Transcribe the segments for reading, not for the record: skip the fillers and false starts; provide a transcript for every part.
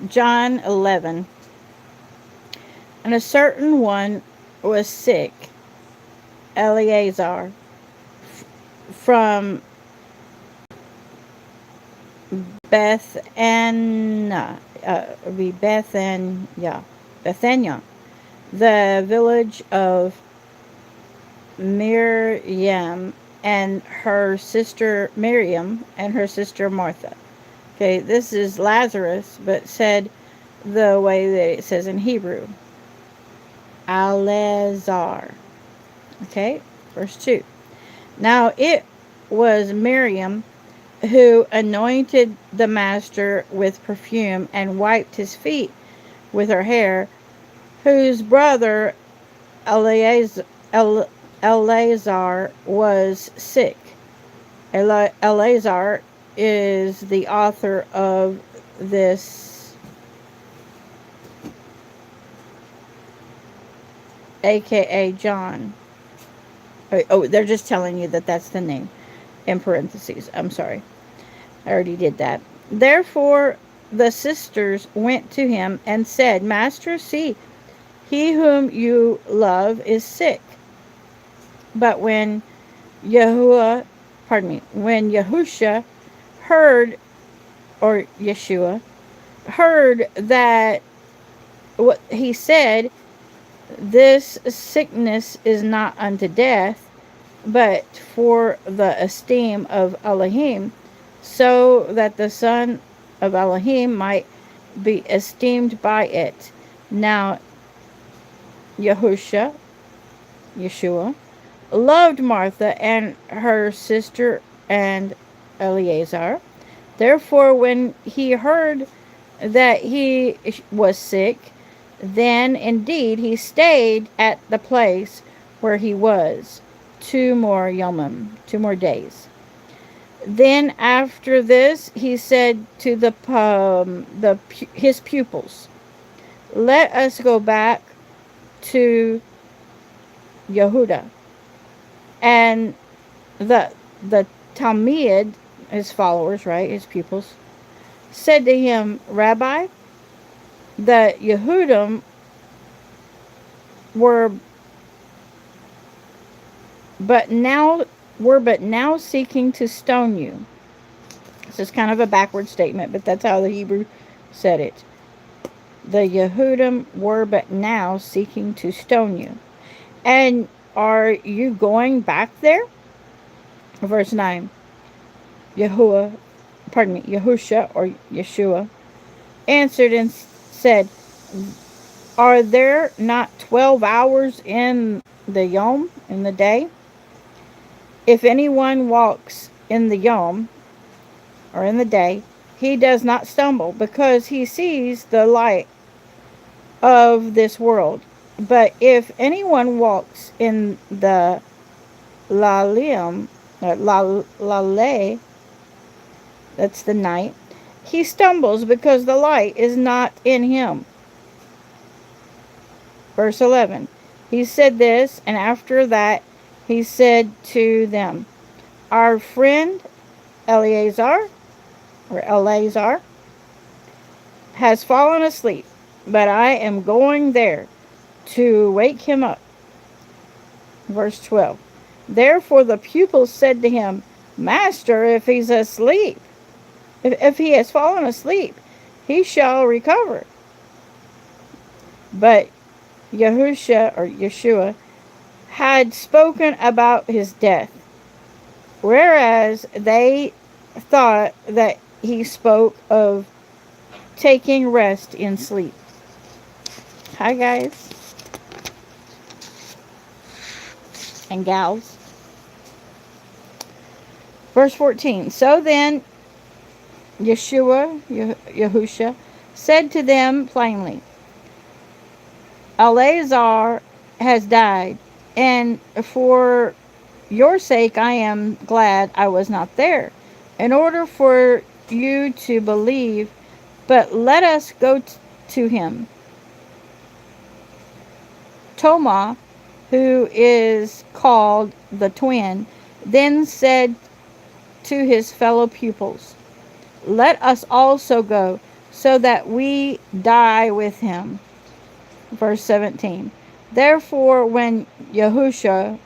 John 11. And a certain one was sick, Eleazar, from Bethania, Bethania, the village of Miriam and her sister Martha. Okay, this is Lazarus, but said the way that it says in Hebrew. Alazar. Okay, verse 2. Now it was Miriam who anointed the master with perfume and wiped his feet with her hair, whose brother Eleazar was sick. Alazar is the author of this, aka John. Oh, they're just telling you that that's the name in parentheses. I'm sorry. I already did that. Therefore, the sisters went to him and said, Master, see, he whom you love is sick. But when when Yahusha heard, or Yeshua, heard that what he said, this sickness is not unto death, but for the esteem of Alahim, so that the son of Alahim might be esteemed by it. Now, Yeshua, loved Martha and her sister and Eleazar. Therefore, when he heard that he was sick, then indeed he stayed at the place where he was 2 more days. Then after this, he said to his pupils, let us go back to Yehuda. And the Talmud, his followers, right, his pupils, said to him, Rabbi, the Yehudim were but now seeking to stone you. This is kind of a backward statement, but that's how the Hebrew said it. The Yehudim were but now seeking to stone you. And are you going back there? Verse 9. Yahusha or Yeshua answered and said, are there not 12 hours in the yom, in the day? If anyone walks in the yom, or in the day, he does not stumble, because he sees the light of this world. But if anyone walks in the Laleh, that's the night, he stumbles because the light is not in him. Verse 11. He said this, and after that he said to them, our friend Eleazar has fallen asleep, but I am going there to wake him up. Verse 12. Therefore the pupils said to him, Master, if he's asleep, if he has fallen asleep, he shall recover. But Yeshua had spoken about his death, whereas they thought that he spoke of taking rest in sleep. Hi, guys and gals. Verse 14. So then Yahusha said to them plainly, Alazar has died, and for your sake I am glad I was not there, in order for you to believe, but let us go to him. Toma, who is called the twin, then said to his fellow pupils, let us also go, so that we die with him. Verse 17. Therefore, when Yeshua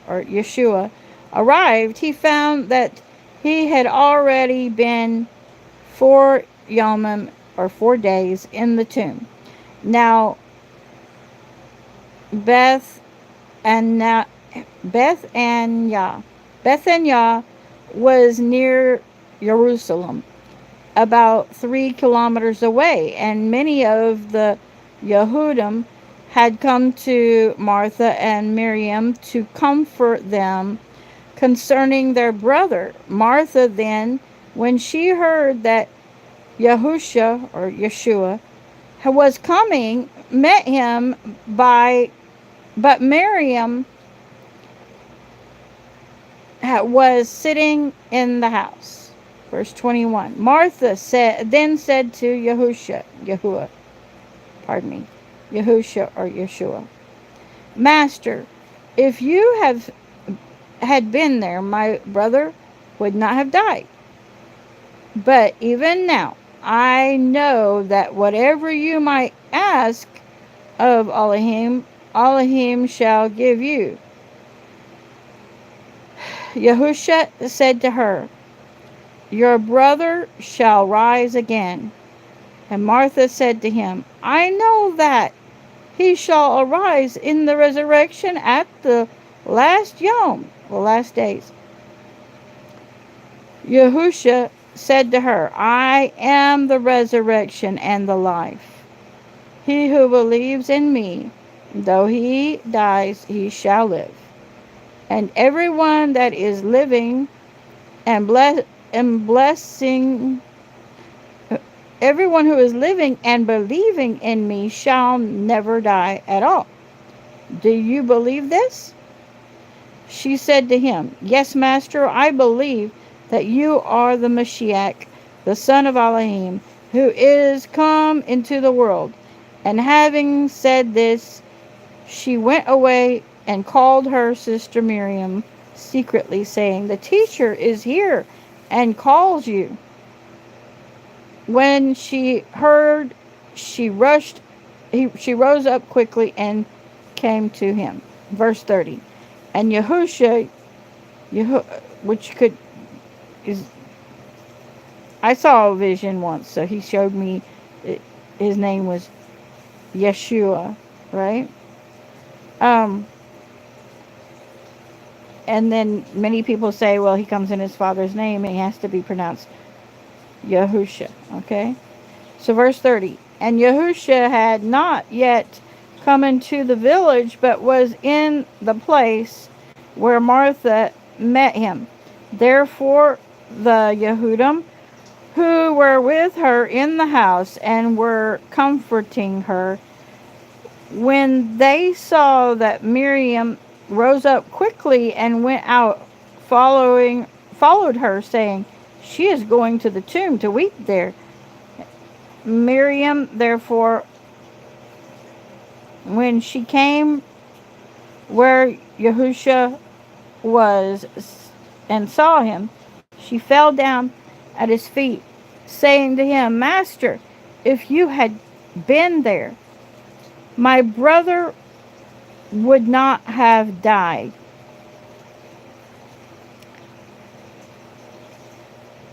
arrived, he found that he had already been 4 days in the tomb. Now Bethania was near Jerusalem, about 3 kilometers away, and many of the Yehudim had come to Martha and Miriam to comfort them concerning their brother. Martha then, when she heard that Yeshua was coming, met him but Miriam was sitting in the house. Verse 21. Martha then said to Yeshua, Master, if you had been there, my brother would not have died. But even now, I know that whatever you might ask of Alahim shall give you. Yeshua said to her, Your brother shall rise again. And Martha said to him, I know that he shall arise in the resurrection at the last days. Yeshua said to her, I am the resurrection and the life. He who believes in me, though he dies, he shall live. And everyone that is living and blessing, everyone who is living and believing in me shall never die at all. Do you believe this? She said to him, Yes, Master, I believe that you are the Mashiach, the son of Alahim, who is come into the world. And having said this, she went away and called her sister Miriam secretly, saying, The teacher is here and calls you. When she heard, she rose up quickly and came to him. Verse 30. And I saw a vision once, so he showed me his name was Yeshua, right? And then many people say, well, he comes in his father's name and he has to be pronounced Yahusha, okay? So verse 30, and Yahusha had not yet come into the village, but was in the place where Martha met him. Therefore the Yehudim who were with her in the house and were comforting her, when they saw that Miriam rose up quickly and went out, followed her, saying, She is going to the tomb to weep there. Miriam, therefore, when she came where Yeshua was and saw him, she fell down at his feet, saying to him, Master, if you had been there, my brother would not have died.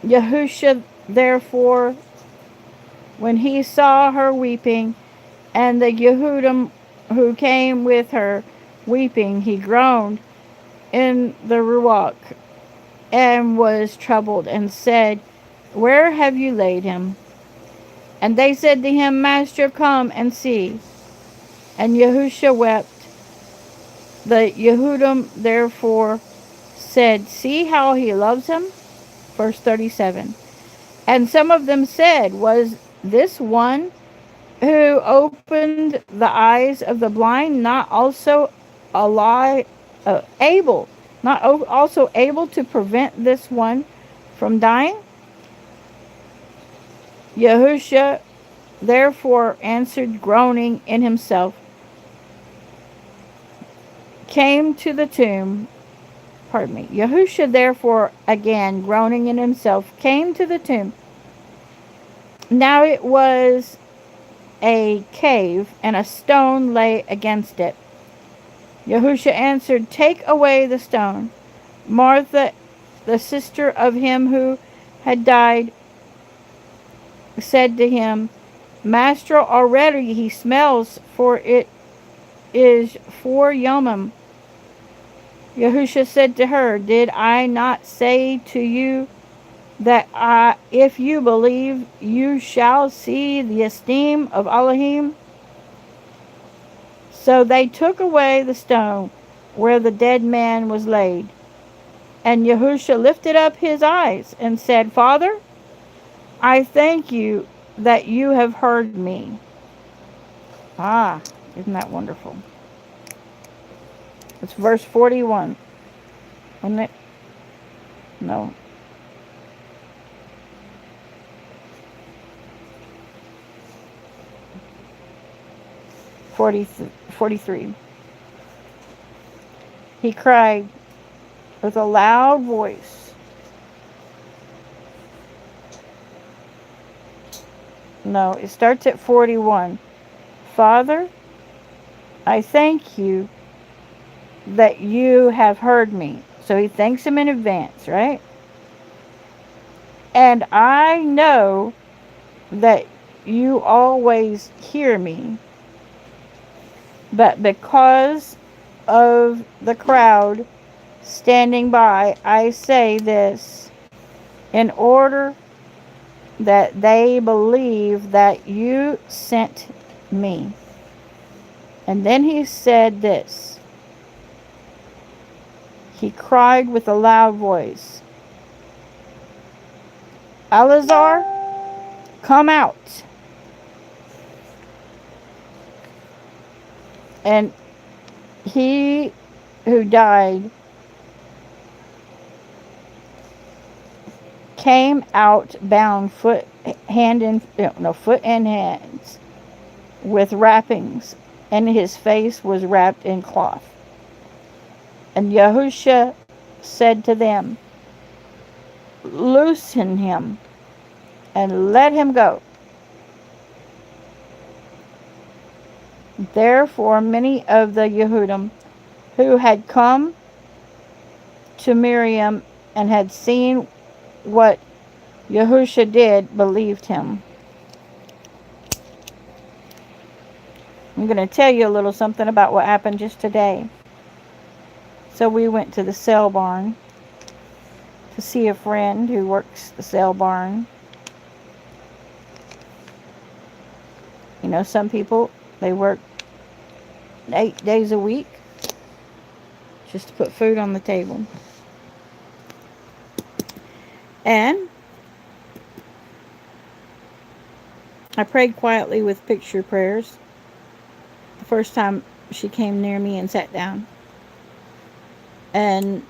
Yeshua, therefore, when he saw her weeping, and the Yehudim who came with her weeping, he groaned in the Ruach, and was troubled, and said, Where have you laid him? And they said to him, Master, come and see. And Yeshua wept. The Yehudim therefore said, See how he loves him? Verse 37. And some of them said, Was this one who opened the eyes of the blind not also able to prevent this one from dying? Yeshua therefore answered, groaning in himself, came to the tomb. Yeshua therefore, again groaning in himself, came to the tomb. Now it was a cave, and a stone lay against it. Yahusha answered, "Take away the stone." Martha, the sister of him who had died, said to him, "Master, already he smells, for it is 4 Yomim." Yahusha said to her, "Did I not say to you that if you believe, you shall see the esteem of Alahim?" So they took away the stone where the dead man was laid. And Yahusha lifted up his eyes and said, "Father, I thank you that you have heard me." Ah, isn't that wonderful? It's verse 41. Isn't it? No. 43. He cried with a loud voice. No, it starts at 41. "Father, I thank you that you have heard me." So he thanks him in advance, right? "And I know that you always hear me, but because of the crowd standing by, I say this in order that they believe that you sent me." And then he said this. He cried with a loud voice, "Alazar, come out." And he who died came out bound foot and hands with wrappings, and his face was wrapped in cloth. And Yahusha said to them, "Loosen him and let him go." Therefore many of the Yehudim who had come to Miriam and had seen what Yahusha did believed him. I'm going to tell you a little something about what happened just today. So we went to the sale barn to see a friend who works the sale barn. You know, some people, they work 8 days a week just to put food on the table. And I prayed quietly with picture prayers the first time she came near me and sat down. And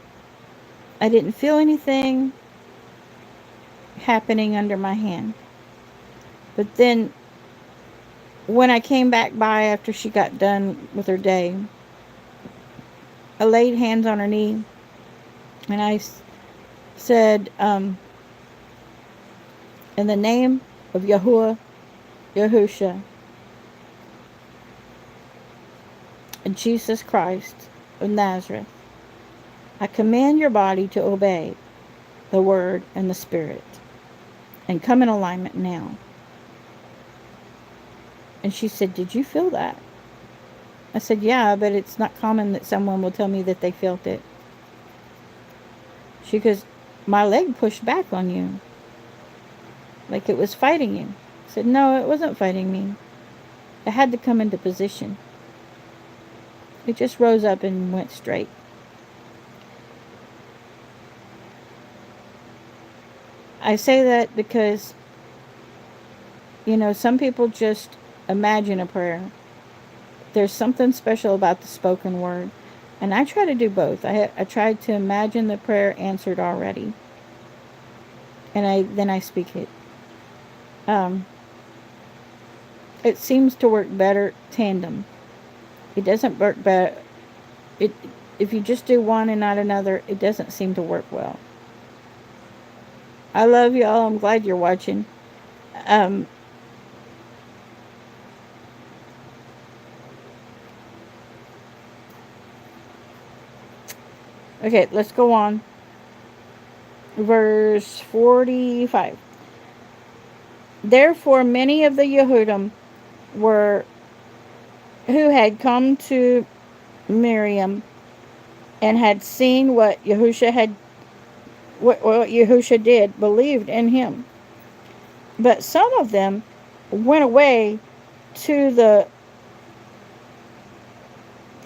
I didn't feel anything happening under my hand. But then when I came back by after she got done with her day, I laid hands on her knee and I said, in the name of Yahusha, and Jesus Christ of Nazareth, I command your body to obey the word and the spirit and come in alignment now. And she said, "Did you feel that?" I said, "Yeah, but it's not common that someone will tell me that they felt it." She goes, "My leg pushed back on you, like it was fighting you." I said, "No, it wasn't fighting me. It had to come into position. It just rose up and went straight." I say that because, you know, some people just imagine a prayer. There's something special about the spoken word. And I try to do both. I tried to imagine the prayer answered already. And then I speak it. It seems to work better tandem. It doesn't work better. If you just do one and not another, it doesn't seem to work well. I love y'all. I'm glad you're watching. Um, okay, let's go on. Verse 45. Therefore, many of the Yehudim were who had come to Miriam and had seen what Yahusha did, believed in him. But some of them went away to the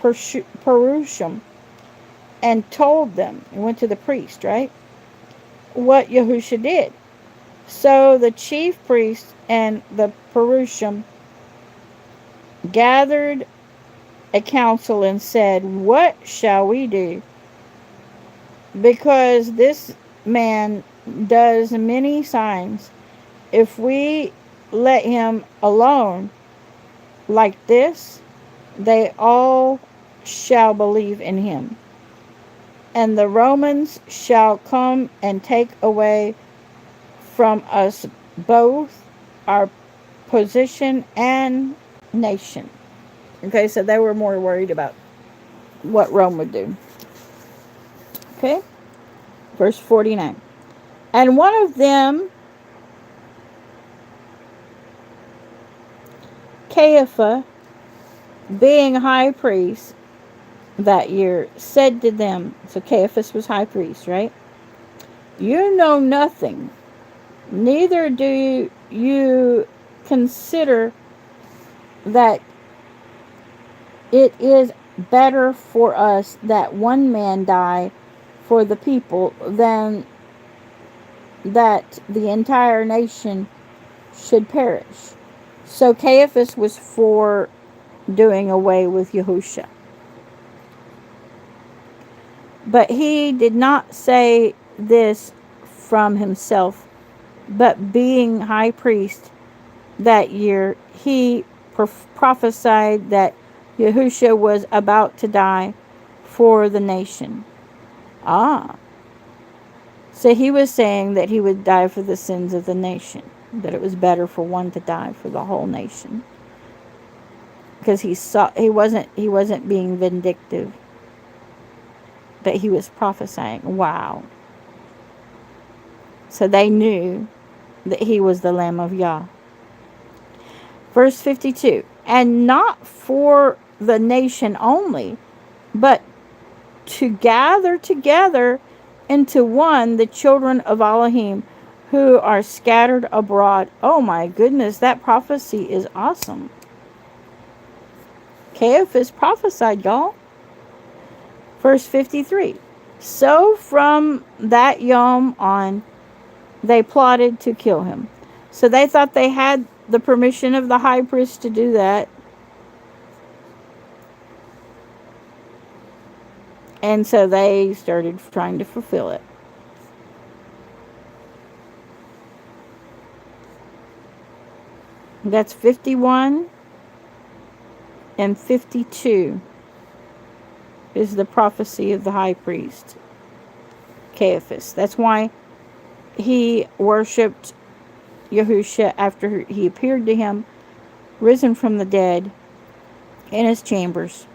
Perushim and told them, and went to the priest, right, what Yahusha did. So the chief priest and the Perushim gathered a council and said, what shall we do? Because this man does many signs. If we let him alone like this, they all shall believe in him. And the Romans shall come and take away from us both our position and nation. Okay, so they were more worried about what Rome would do. Okay, verse 49. And one of them, Qayafa, being high priest that year, said to them, so Caiaphas was high priest, right? You know nothing, neither do you consider that it is better for us that one man die for the people than that the entire nation should perish. So Caiaphas was for doing away with Yahusha. But he did not say this from himself, but being high priest that year, he prophesied that Yahusha was about to die for the nation. So he was saying that he would die for the sins of the nation, that it was better for one to die for the whole nation, because he wasn't being vindictive, but he was prophesying. Wow. So they knew that he was the Lamb of Yah. Verse 52. And not for the nation only, but to gather together into one the children of Alahim who are scattered abroad. Oh my goodness, that prophecy is awesome. Caiaphas prophesied, y'all. Verse 53. So from that yom on, they plotted to kill him. So they thought they had the permission of the high priest to do that. And so they started trying to fulfill it. That's 51 and 52 is the prophecy of the high priest, Caiaphas. That's why he worshipped Yahusha after he appeared to him, risen from the dead, in his chambers,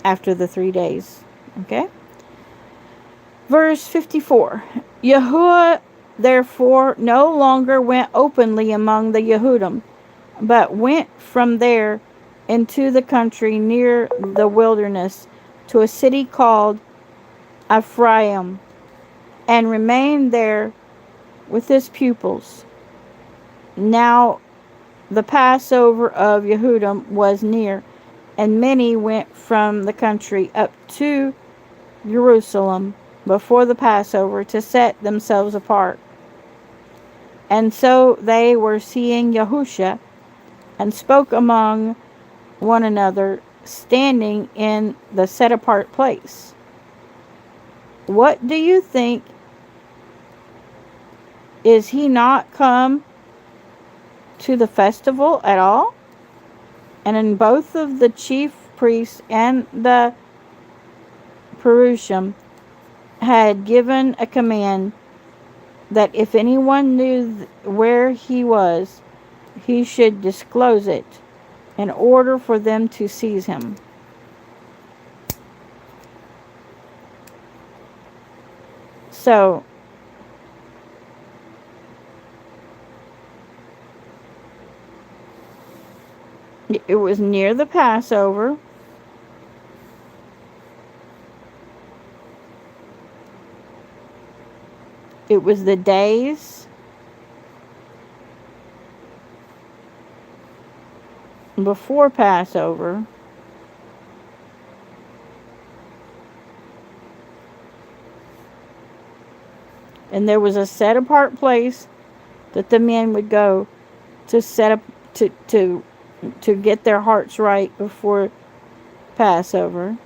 after the 3 days. Okay? Verse 54. Yahuwah therefore no longer went openly among the Yehudim, but went from there into the country near the wilderness to a city called Ephraim, and remained there with his pupils. Now the Passover of Yehudim was near, and many went from the country up to Jerusalem before the Passover to set themselves apart. And so they were seeing Yahusha, and spoke among one another, standing in the set apart place. What do you think? Is he not come to the festival at all? And in both of the chief priests and the Perushim had given a command that if anyone knew where he was, he should disclose it in order for them to seize him. So, it was near the Passover. It was the days before Passover. And there was a set apart place that the men would go to set up to get their hearts right before Passover.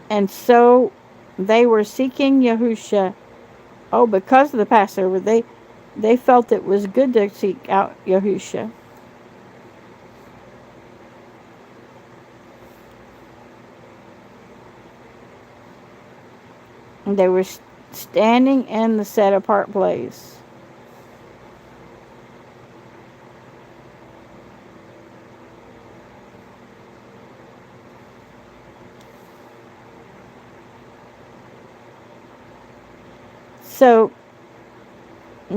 And so they were seeking Yahusha. Oh, because of the Passover, they felt it was good to seek out Yahusha. And they were standing in the set apart place. So,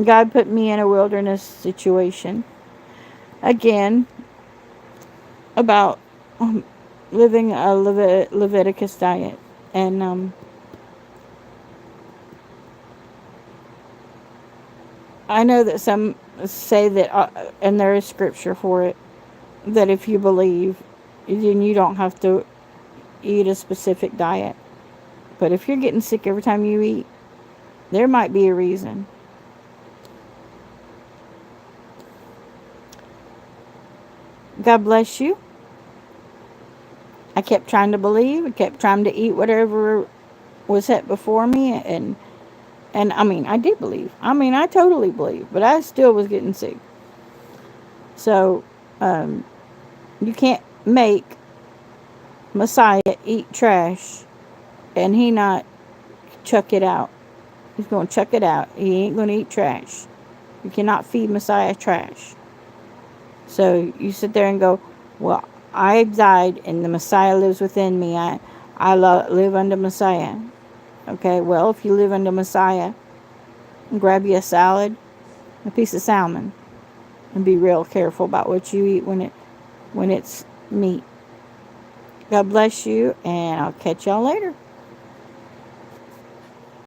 God put me in a wilderness situation. Again, about living a Leviticus diet. And I know that some say that, and there is scripture for it, that if you believe, then you don't have to eat a specific diet. But if you're getting sick every time you eat, there might be a reason. God bless you. I kept trying to believe. I kept trying to eat whatever was set before me. And I mean, I did believe. I mean, I totally believed. But I still was getting sick. So, you can't make Messiah eat trash and he not chuck it out. He's going to chuck it out. He ain't going to eat trash. You cannot feed Messiah trash. So you sit there and go, well, I died and the Messiah lives within me. I live under Messiah. Okay, well, if you live under Messiah, grab you a salad, a piece of salmon, and be real careful about what you eat when it's meat. God bless you, and I'll catch y'all later.